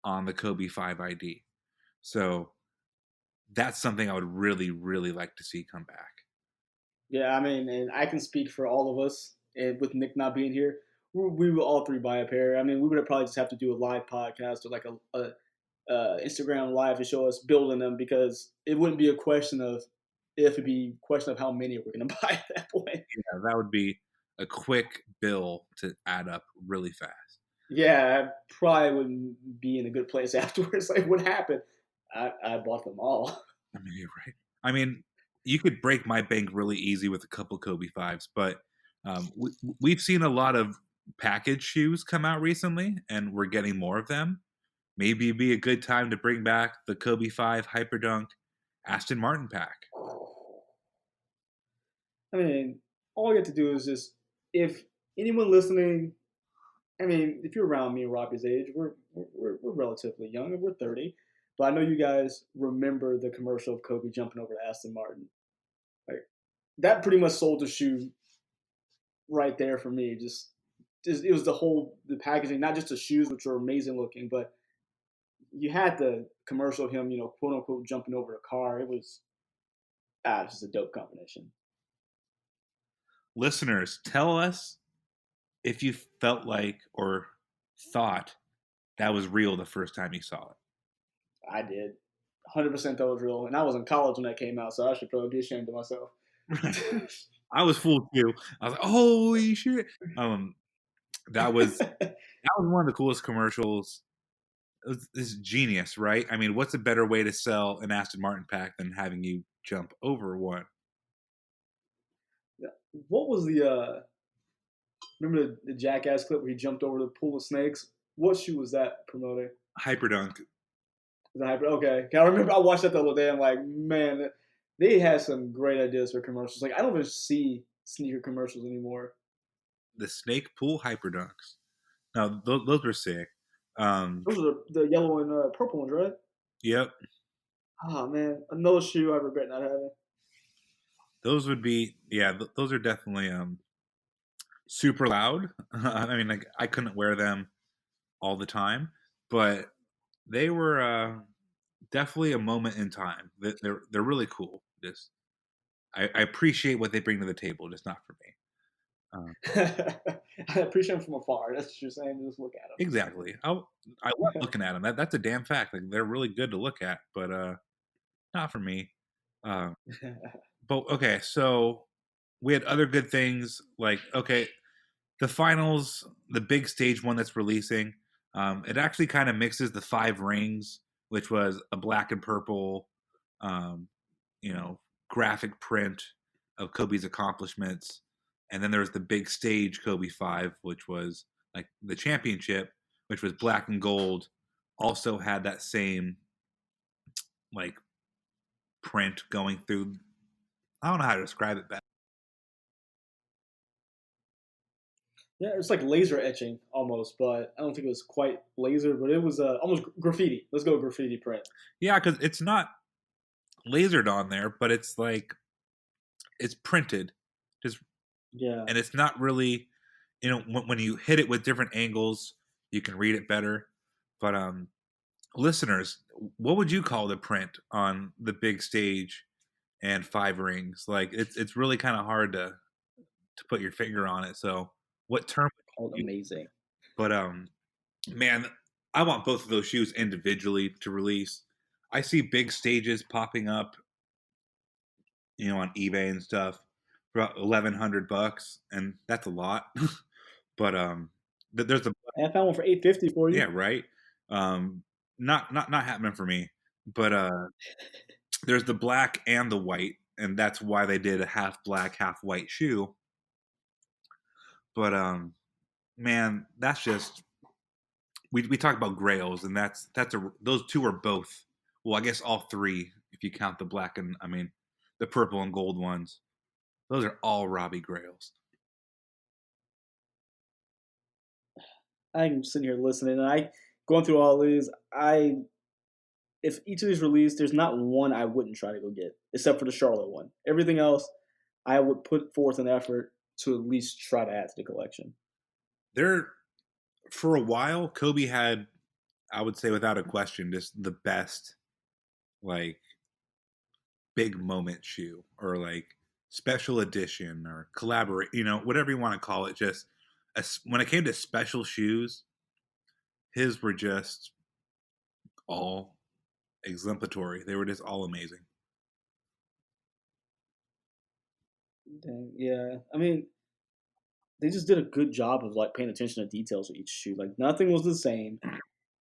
on the Kobe 5 ID. So that's something I would really, really like to see come back. Yeah, I mean, and I can speak for all of us, and with Nick not being here, we will all three buy a pair. I mean, we would probably just have to do a live podcast or like a Instagram live to show us building them because it wouldn't be a question of if, it'd be a question of how many we're going to buy at that point. Yeah, that would be a quick bill to add up really fast. Yeah, I probably wouldn't be in a good place afterwards. Like, what happened? I bought them all. I mean, you're right. I mean, you could break my bank really easy with a couple Kobe 5s, but we've seen a lot of package shoes come out recently, and we're getting more of them. Maybe it'd be a good time to bring back the Kobe 5 Hyperdunk Aston Martin pack. I mean, all you have to do is just, if anyone listening, I mean, if you're around me and Robbie's age, we're relatively young. We're 30, but I know you guys remember the commercial of Kobe jumping over to Aston Martin. Like, that pretty much sold the shoe right there for me. Just it was the packaging, not just the shoes, which were amazing looking, but you had commercial of him, quote unquote, jumping over the car. It was just a dope combination. Listeners, tell us if you felt like or thought that was real the first time you saw I did. 100% that was real. And I was in college when that came out, so I should probably be ashamed of myself. it. I was fooled too. I was like, "Holy shit!" That was one of the coolest commercials. It's genius, right? I mean, what's a better way to sell an Aston Martin pack than having you jump over one? What was the remember the Jackass clip where he jumped over the pool of snakes? What shoe was that promoting? Hyperdunk. Okay. I remember I watched that the other day. I'm like, man, they had some great ideas for commercials. Like, I don't even see sneaker commercials anymore. The snake pool Hyperdunks. No, those were sick. Those are the yellow and purple ones, right? Yep. Oh, man. Another shoe I regret not having. Those would be, those are definitely super loud. I mean, like, I couldn't wear them all the time, but they were definitely a moment in time. They're really cool. Just I appreciate what they bring to the table, just not for me. I appreciate them from afar. That's what you're saying. Just look at them. Exactly. I love looking at them. That's a damn fact. Like, they're really good to look at, but not for me. But okay, so we had other good things. Like, okay, the finals, the big stage one that's releasing. It actually kind of mixes the 5 rings, which was a black and purple, graphic print of Kobe's accomplishments. And then there was the big stage Kobe 5, which was like the championship, which was black and gold. Also had that same like print going through. I don't know how to describe it best. Yeah, it's like laser etching almost, but I don't think it was quite laser, but it was almost graffiti. Let's go graffiti print. Yeah, because it's not lasered on there, but it's like it's printed, just and it's not really, when you hit it with different angles, you can read it better. But listeners, what would you call the print on the big stage and 5 rings? Like, it's really kind of hard to put your finger on it. So what term? Amazing. But man, I want both of those shoes individually to release. I see big stages popping up, on eBay and stuff for about $1,100, and that's a lot. But there's a I found one for $850 for you. yeah, right. Not happening for me. But there's the black and the white, and that's why they did a half black, half white shoe. But man, that's just we talk about grails, and those two are both. Well, I guess all 3 if you count the black and the purple and gold ones. Those are all Robbie grails. I'm sitting here listening, and going through all these. If each of these released, there's not one I wouldn't try to go get, except for the Charlotte one. Everything else, I would put forth an effort to at least try to add to the collection. For a while, Kobe had, I would say without a question, just the best, like, big moment shoe, or like special edition, or collaborate, whatever you want to call it. Just when it came to special shoes, his were just all exemplary. They were just all amazing. Dang, yeah. I mean, they just did a good job of like paying attention to details of each shoe. Like, nothing was the same.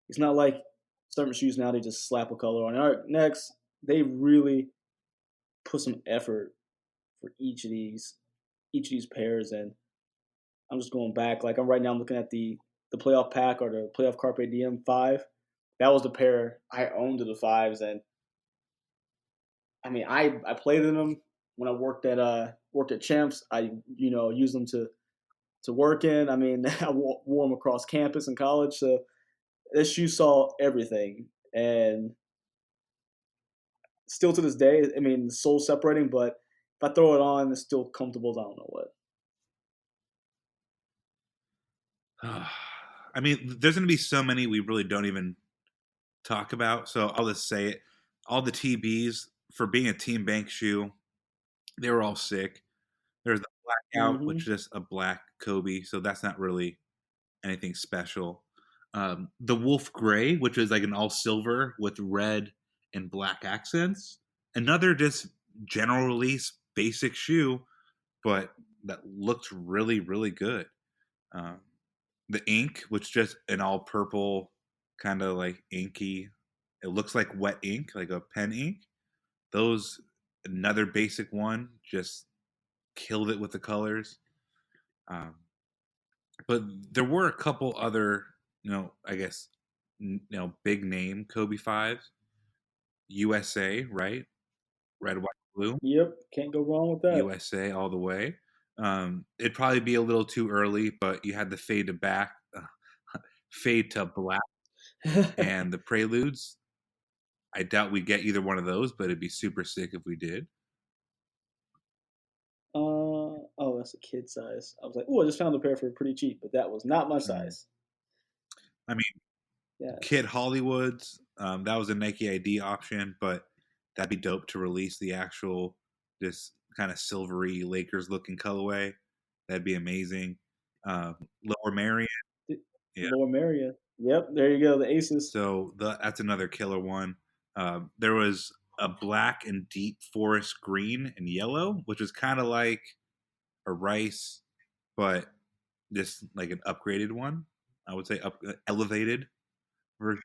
It's not like certain shoes now they just slap a color on. All right, next, they really put some effort for each of these pairs. And I'm just going back. Like, right now I'm looking at the playoff pack, or the playoff Carpe Diem 5. That was the pair I owned of the 5s, and I mean, I played in them when I worked at Champs. I used them to work in. I mean, I wore them across campus in college. So this shoe saw everything, and still to this day, I mean, the sole's separating, but if I throw it on, it's still comfortable as I don't know what. I mean, there's going to be so many we really don't even talk about. So I'll just say it. All the TBs for being a team bank shoe, they were all sick. There's the blackout, which Mm-hmm. is just a black Kobe, so that's not really anything special. The Wolf Gray, which is like an all silver with red and black accents. Another just general release basic shoe, but that looked really, really good. Um, the ink, which just an all purple kind of like inky. It looks like wet ink, like a pen ink. Those another basic one, just killed it with the colors. Um, but there were a couple other, I guess, big name Kobe fives. USA, right? Red, white, blue. Yep, can't go wrong with that. USA all the way. It'd probably be a little too early, but you had the fade to back, fade to black, and the preludes. I doubt we'd get either one of those, but it'd be super sick if we did. Oh, that's a kid size. I was like, oh, I just found a pair for pretty cheap, but that was not my size. I mean, Yeah. Kid Hollywoods, that was a Nike ID option, but that'd be dope to release the actual, this kind of silvery Lakers looking colorway. That'd be amazing. Lower Marion, yeah. Lower Marion. Yep, there you go, the Aces. So that's another killer one. There was a black and deep forest green and yellow, which is kind of like a rice, but just like an upgraded one. I would say elevated version.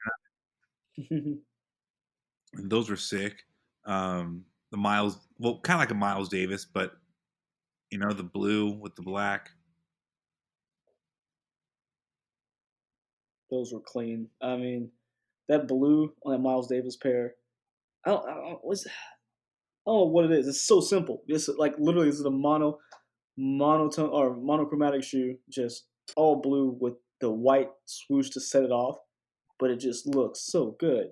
And those were sick. The Miles, well, kind of like a Miles Davis, but the blue with the black. Those were clean. I mean, that blue on that Miles Davis pair. I don't know what it is. It's so simple. It's like literally this is a monotone or monochromatic shoe, just all blue with the white swoosh to set it off, but it just looks so good.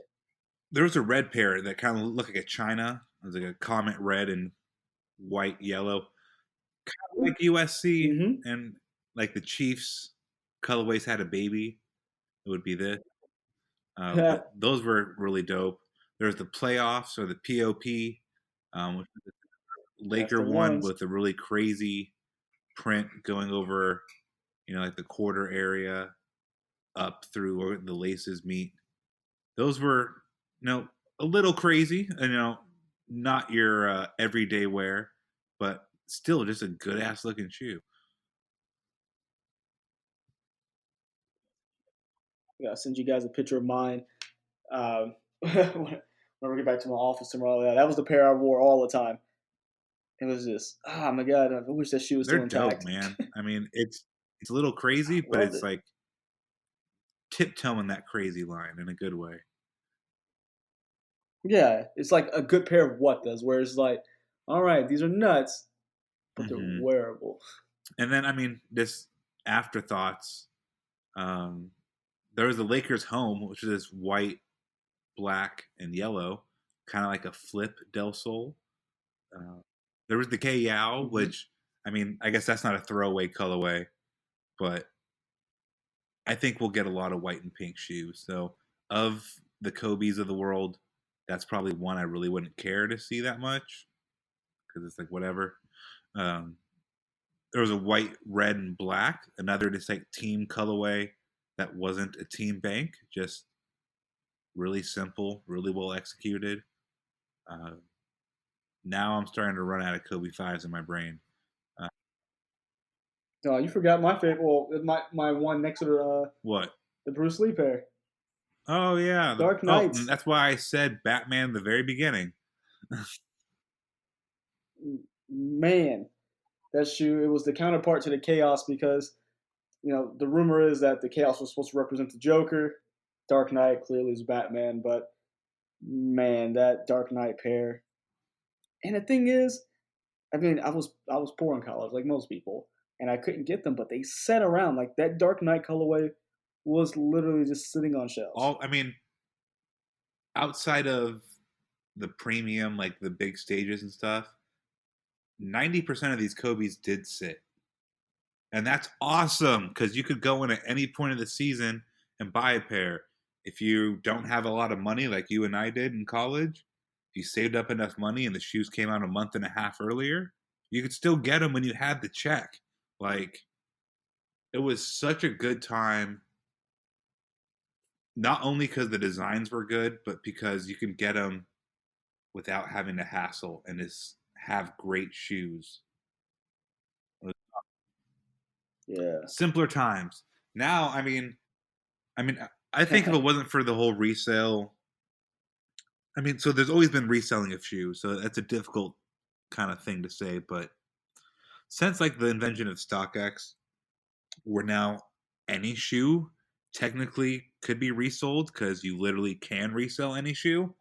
There was a red pair that kind of looked like a China. It was like a comet red and white yellow, kind of like USC Mm-hmm. and like the Chiefs colorways had a baby. It would be this. But those were really dope. There's the playoffs or the POP, which is the Laker the one ones. with a really crazy print going over, like the quarter area up through where the laces meet. Those were, a little crazy, not your everyday wear, but still just a good ass looking shoe. I gotta send you guys a picture of mine. When I get back to my office tomorrow, that was the pair I wore all the time. It was just, oh my god, I wish that shoe was They're still intact. dope, man. I mean, it's a little crazy, but Loved it's it. like tiptoeing that crazy line in a good way. Yeah, it's like a good pair of what does, where it's like, all right, these are nuts, but they're Mhm. wearable. And then, I mean, this afterthoughts. There was the Lakers home, which is this white, black, and yellow, kind of like a flip Del Sol. There was the K Yao, Mhm. which, I mean, I guess that's not a throwaway colorway, but I think we'll get a lot of white and pink shoes. So, of the Kobe's of the world, that's probably one I really wouldn't care to see that much because it's like whatever. There was a white, red, and black, another just like team colorway that wasn't a team bank, just really simple, really well executed. Uh, now I'm starting to run out of Kobe fives in my brain. Oh, you forgot my favorite. Well, my one next to What? the Bruce Lee pair, Oh yeah, Dark Knights. that's why I said Batman at the very beginning. Man, that shoe. It was the counterpart to the Chaos because the rumor is that the Chaos was supposed to represent the Joker. Dark Knight clearly is Batman, but man, that Dark Knight pair. And the thing is, I mean, I was poor in college, like most people, and I couldn't get them, but they sat around. Like that Dark Knight colorway was literally just sitting on shelves. I mean, outside of the premium, like the big stages and stuff, 90% of these Kobe's did sit. And that's awesome because you could go in at any point of the season and buy a pair. if you don't have a lot of money like you and I did in college, if you saved up enough money and the shoes came out a month and a half earlier, you could still get them when you had the check. Like, it was such a good time, not only because the designs were good, but because you can get them without having to hassle and just have great shoes. Yeah. Simpler times. Now, I think if it wasn't for the whole resale, so there's always been reselling of shoes, so that's a difficult kind of thing to say, but since like the invention of StockX, where now any shoe technically could be resold because you literally can resell any shoe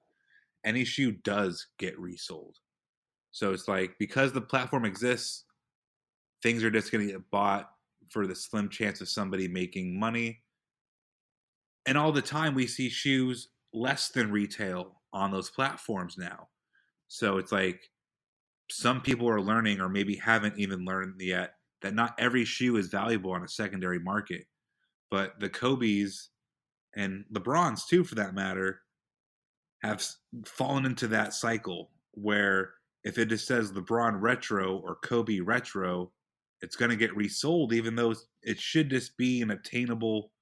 does get resold. So it's like, because the platform exists, things are just going to get bought for the slim chance of somebody making money. And all the time we see shoes less than retail on those platforms now. So it's like, some people are learning, or maybe haven't even learned yet, that not every shoe is valuable on a secondary market. But the Kobe's and LeBron's too, for that matter, have fallen into that cycle where if it just says LeBron Retro or Kobe Retro, it's going to get resold, even though it should just be an obtainable,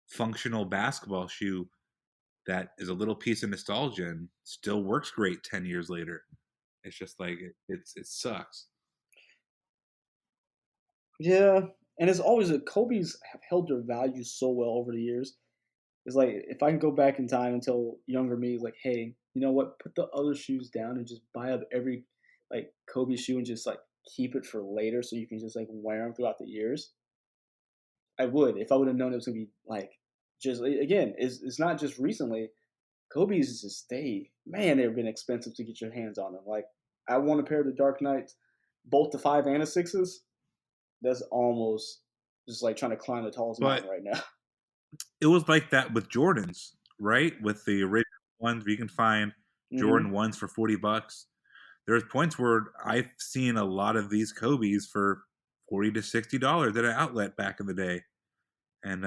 functional basketball shoe that is a little piece of nostalgia and still works great 10 years later. It's just like, it sucks. Yeah, and it's always Kobe's have held their value so well over the years. It's like, if I can go back in time and tell younger me, like, hey, you know what? Put the other shoes down and just buy up every like Kobe shoe and just like keep it for later so you can just like wear them throughout the years. I would, if I would have known it was gonna be like, just again, it's not just recently. Kobe's just they've been expensive to get your hands on them. Like, I want a pair of the Dark Knights, both the 5 and the 6s. That's almost just like trying to climb the tallest mountain right now. It was like that with Jordans, right? With the original ones, you can find Jordan ones for $40. There's points where I've seen a lot of these Kobe's for $40 to $60 at an outlet back in the day, and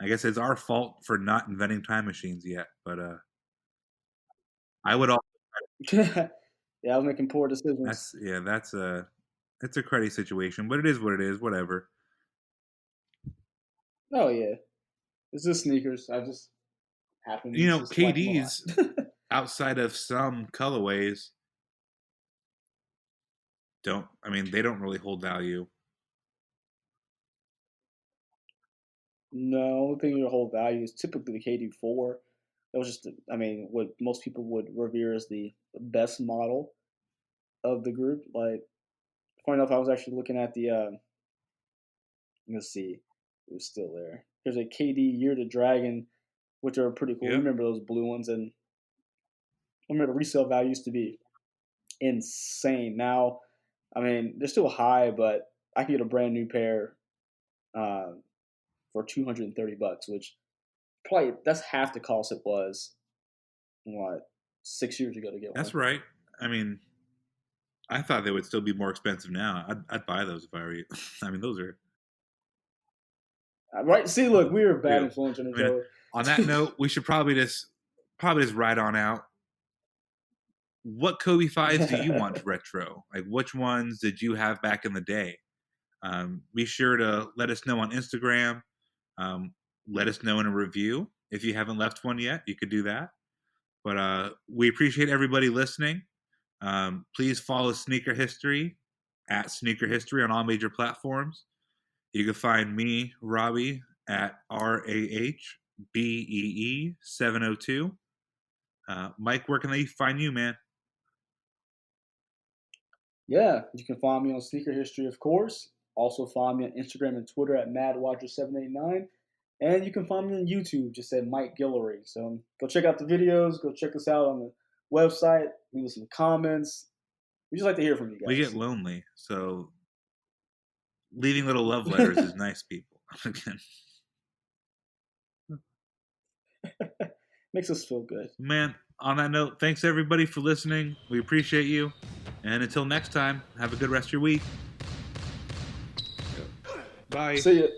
I guess it's our fault for not inventing time machines yet. But I would also. Yeah, I was making poor decisions. It's a credit situation, but it is what it is. Whatever. Oh yeah, it's just sneakers. I just happen to just like them a lot. KD's outside of some colorways they don't really hold value. No, the thing that hold value is typically the KD4. That was just, what most people would revere as the best model of the group. Like, funny enough, I was actually looking at the, let's see, it was still there. There's a KD Year to Dragon, which are pretty cool. Yep. Remember those blue ones? And I remember the resale value used to be insane. Now, they're still high, but I can get a brand new pair for $230, which probably that's half the cost it was 6 years ago to get one. That's right. I thought they would still be more expensive now. I'd buy those if I were you. Those are right. See, look, we were bad influence on each other. On that note, we should probably just ride on out. What Kobe 5s do you want retro? Like, which ones did you have back in the day? Be sure to let us know on Instagram. Let us know in a review. If you haven't left one yet, you could do that. But we appreciate everybody listening. Please follow Sneaker History at Sneaker History on all major platforms. You can find me, Robbie, at RAHBEE702. Mike, where can they find you, man? Yeah, you can find me on Sneaker History, of course. Also find me on Instagram and Twitter at MadWatcher789. And you can find me on YouTube, just at Mike Guillory. So go check out the videos. Go check us out on the website. Leave us some comments. We just like to hear from you guys. We get lonely, so leaving little love letters is nice, people. Makes us feel good. Man, on that note, thanks everybody for listening. We appreciate you. And until next time, have a good rest of your week. Bye. See ya.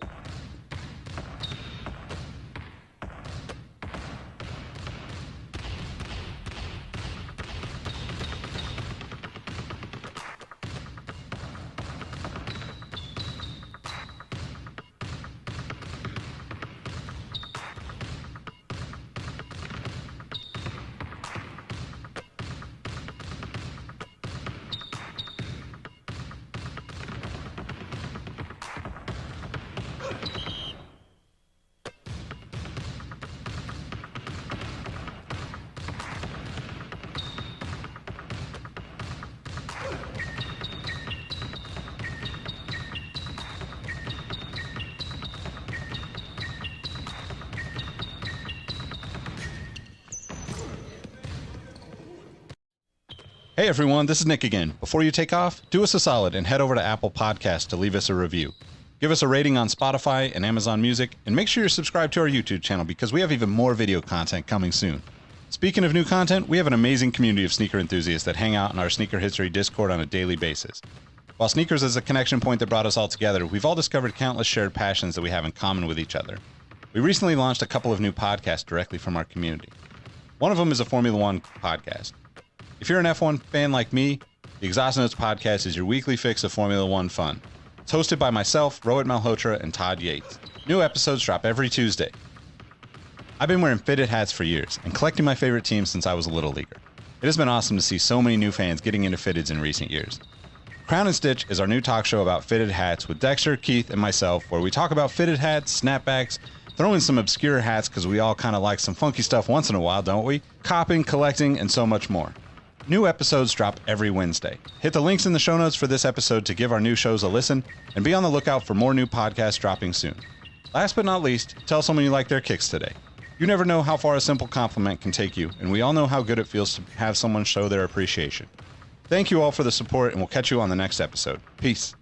Hey everyone, this is Nick again. Before you take off, do us a solid and head over to Apple Podcasts to leave us a review. Give us a rating on Spotify and Amazon Music, and make sure you're subscribed to our YouTube channel because we have even more video content coming soon. Speaking of new content, we have an amazing community of sneaker enthusiasts that hang out in our Sneaker History Discord on a daily basis. While sneakers is a connection point that brought us all together, we've all discovered countless shared passions that we have in common with each other. We recently launched a couple of new podcasts directly from our community. One of them is a Formula One podcast. If you're an F1 fan like me, the Exhaust Notes podcast is your weekly fix of Formula One fun. It's hosted by myself, Rohit Malhotra, and Todd Yates. New episodes drop every Tuesday. I've been wearing fitted hats for years and collecting my favorite teams since I was a little leaguer. It has been awesome to see so many new fans getting into fitteds in recent years. Crown and Stitch is our new talk show about fitted hats with Dexter, Keith, and myself, where we talk about fitted hats, snapbacks, throw in some obscure hats because we all kind of like some funky stuff once in a while, don't we? Copping, collecting, and so much more. New episodes drop every Wednesday. Hit the links in the show notes for this episode to give our new shows a listen, and be on the lookout for more new podcasts dropping soon. Last but not least, tell someone you like their kicks today. You never know how far a simple compliment can take you, and we all know how good it feels to have someone show their appreciation. Thank you all for the support, and we'll catch you on the next episode. Peace.